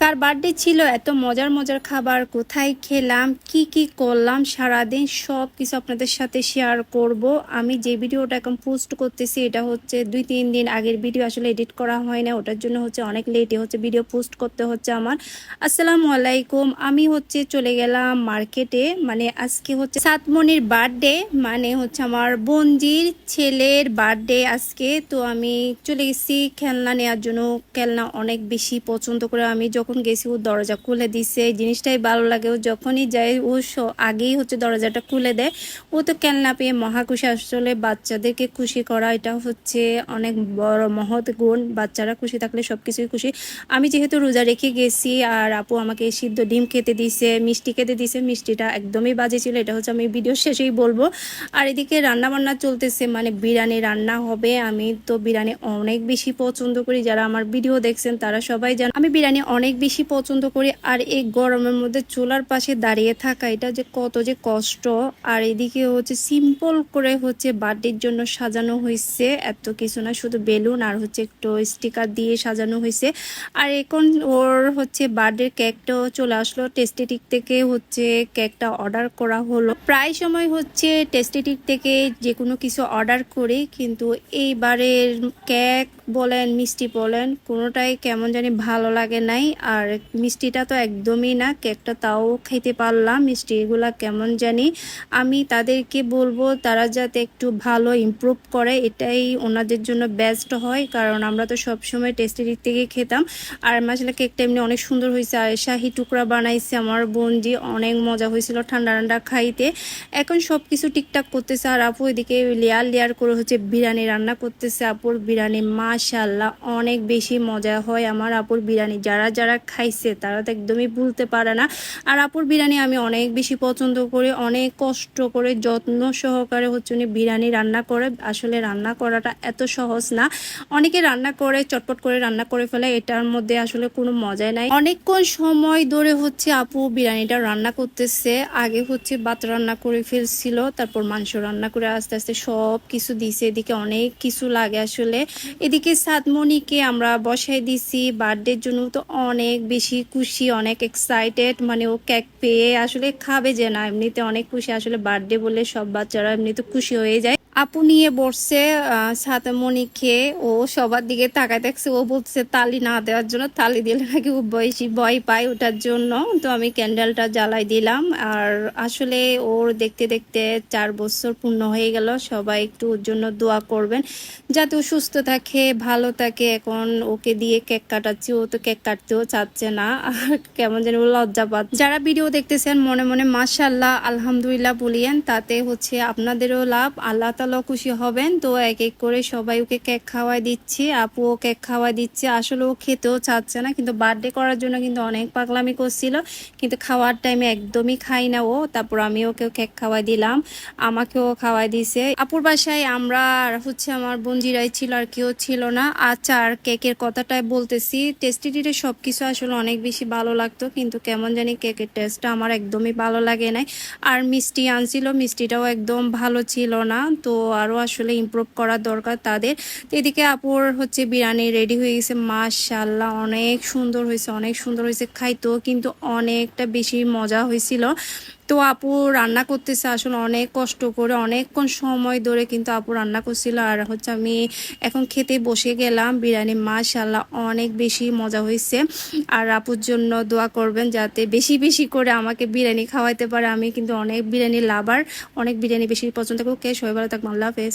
কার birthday ছিল, এত মজার মজার খাবার কোথায় খেলাম, কি কি করলাম সারাদিন সব কিছু আপনাদের সাথে শেয়ার করব। আমি যে ভিডিওটা এখন পোস্ট করতেছি এটা হচ্ছে 2-3 দিন আগের ভিডিও, আসলে এডিট করা হয় না, ওটার জন্য হচ্ছে অনেক লেটে হচ্ছে ভিডিও পোস্ট করতে হচ্ছে আমার। আসসালামু আলাইকুম, আমি হচ্ছে চলে গেলাম মার্কেটে, মানে আজকে হচ্ছে সাতমনির বার্থডে, মানে হচ্ছে আমার বোনজির ছেলের বার্থডে আজকে। তো আমি চলে গেছি খেলনা নেওয়ার জন্য। খেলনা অনেক বেশি পছন্দ করে, আমি যখন গেছি ও দরজা খুলে দিছে, এই জিনিসটাই ভালো লাগে। ও যখনই যায় ও আগেই হচ্ছে দরজাটা খুলে দেয়। ও তো খেলনা পেয়ে মহা খুশি। আসলে বাচ্চাদেরকে খুশি করা এটা হচ্ছে অনেক বড় মহৎ গুণ, বাচ্চারা খুশি থাকলে সব কিছুই খুশি। আমি যেহেতু রোজা রেখে গেছি আর আপু আমাকে সিদ্ধ ডিম খেতে দিছে, মিষ্টি খেতে দিছে, মিষ্টিটা একদমই বাজে ছিল, এটা হচ্ছে আমি ভিডিও শেষেই বলবো। আর এদিকে রান্না বান্না চলতেছে, মানে বিরিয়ানি রান্না হবে। আমি তো বিরিয়ানি অনেক বেশি পছন্দ করি, যারা আমার ভিডিও দেখছেন তারা সবাই জানেন আমি বিরিয়ানি অনেক বেশি পছন্দ করি। আর এই গরমের মধ্যে চুলার পাশে দাঁড়িয়ে থাকা এটা যে কত যে কষ্ট। আর এদিকে হচ্ছে সিম্পল করে হচ্ছে বার্থডের জন্য সাজানো হয়েছে, এত কিছু না, শুধু বেলুন আর হচ্ছে একটু স্টিকার দিয়ে সাজানো হয়েছে। আর এখন ওর হচ্ছে বার্থডে কেকটাও চলে আসলো, টেস্টেটিক থেকে হচ্ছে কেকটা অর্ডার করা হলো। প্রায় সময় হচ্ছে টেস্টেটিক থেকে যে কোনো কিছু অর্ডার করি, কিন্তু এইবারের কেক বলেন মিষ্টি বলেন কোনোটাই কেমন জানি ভালো লাগে নাই। আর মিষ্টিটা তো একদমই না, কেকটা তাও খেতে পারলাম, মিষ্টি এগুলা কেমন জানি। আমি তাদেরকে বলবো তারা যাতে একটু ভালো ইমপ্রুভ করে, এটাই ওনাদের জন্য বেস্ট হয়, কারণ আমরা তো সবসময় টেস্টেটিক থেকে খেতাম। আর মাসালা কেকটা এমনি অনেক সুন্দর হয়েছে, আর শাহি টুকরা বানাইছে আমার বোনজি, অনেক মজা হয়েছিল ঠান্ডা ঠান্ডা খাইতে। এখন সব কিছু ঠিকঠাক করতেছে। আর আপু এদিকে লেয়ার লেয়ার করে হচ্ছে বিরিয়ানি রান্না করতেছে। আপুর বিরিয়ানি মাশাআল্লাহ অনেক বেশি মজা হয়। আমার আপুর বিরিয়ানি যারা যারা খাইছে তারা তো একদমই ভুলতে পারে না। আর আপুর বিরিয়ানি আমি অনেক বেশি পছন্দ করি, অনেক কষ্ট করে যত্ন সহকারে হচ্ছে উনি বিরিয়ানি রান্না করে। আসলে রান্না করাটা এত সহজ না, অনেকে রান্না করে চটপট করে রান্না করে ফেলে, এটার মধ্যে আসলে কোনো মজাই নাই। অনেকক্ষণ সময় ধরে হচ্ছে আপু বিরিয়ানিটা রান্না করতেছে। আগে হচ্ছে ভাত রান্না করে ফেলছিল, তারপর মাংস রান্না করে আস্তে আস্তে সব কিছু দিছে। এদিকে অনেক কিছু লাগে আসলে। এদিকে সাতমনিকে আমরা বসাই দিছি বার্থডের জন্য, তো অনেক বেশি খুশি, অনেক এক্সাইটেড, মানে ও কেক পেয়ে আসলে খাবে যে না, এমনিতে অনেক খুশি। আসলে বার্থডে বলে সব বাচ্চারা এমনিতে খুশি হয়ে যায়। আপু নিয়ে বসছে সাতমনিকে, ও সবার দিকে তাকায় দেখছে, ও বলছে তালি না দেওয়ার জন্য, তালি দিলে নাকি ও বেশি ভয় পায় ওটার জন্য। তো আমি ক্যান্ডেলটা জ্বালাই দিলাম। আর আসলে ওর দেখতে দেখতে 4 বছর পূর্ণ হয়ে গেল। সবাই একটু ওর জন্য দোয়া করবেন যাতে ও সুস্থ থাকে, ভালো থাকে। এখন ওকে দিয়ে কেক কাটাচ্ছি, ও তো কেক কাটতেও চাচ্ছে না, আর কেমন যেন লজ্জা পাচ্ছে। যারা ভিডিও দেখতেছেন মনে মনে মাশাআল্লাহ আলহামদুলিল্লাহ বলিয়েন, তাতে হচ্ছে আপনাদেরও লাভ, আল্লাহ তাআলা খুশি হবেন। তো এক এক করে সবাই ওকে কেক খাওয়াই দিচ্ছি, আপুও কেক খাওয়াই দিচ্ছে। আসলে ও খেতেও চাচ্ছে না, কিন্তু বার্থডে করার জন্য কিন্তু অনেক পাগলামি করছিল, কিন্তু খাওয়ার টাইমে একদমই খাই না ও। তারপর আমি ওকে কেক খাওয়াই দিলাম, আমাকেও খাওয়াই দিছে। আপুর বাসায় আমরা আর হচ্ছে আমার বোনজিরাই ছিল, আর কেউ ছিল না। আচ্ছা, আর কেকের কথাটাই বলতেছি, টেস্টিটিতে সবকিছু আসলে অনেক বেশি ভালো লাগতো, কিন্তু কেমন জানি কেকের টেস্টটা আমার একদমই ভালো লাগে নাই। আর মিষ্টি আনছিল, মিষ্টিটাও একদম ভালো ছিল না, তো আরও আসলে ইমপ্রুভ করার দরকার তাদের। তো এদিকে আপুর হচ্ছে বিরিয়ানি রেডি হয়ে গেছে, মাশাআল্লাহ অনেক সুন্দর হয়েছে, অনেক সুন্দর হয়েছে, খাইতেও কিন্তু অনেকটা বেশি মজা হয়েছিল। তো আপু রান্না করতেছে আসলে অনেক কষ্ট করে, অনেকক্ষণ সময় ধরে কিন্তু আপু রান্না করছিল। আর হচ্ছে আমি এখন খেতে বসে গেলাম বিরিয়ানি, মাশাআল্লাহ অনেক বেশি মজা হয়েছে। আর আপুর জন্য দোয়া করবেন যাতে বেশি বেশি করে আমাকে বিরিয়ানি খাওয়াইতে পারে, আমি কিন্তু অনেক বিরিয়ানি লাভার, অনেক বিরিয়ানি বেশি পছন্দ করি। ওকে, সবাই ভালো থাকবেন, আল্লাহ হাফেজ।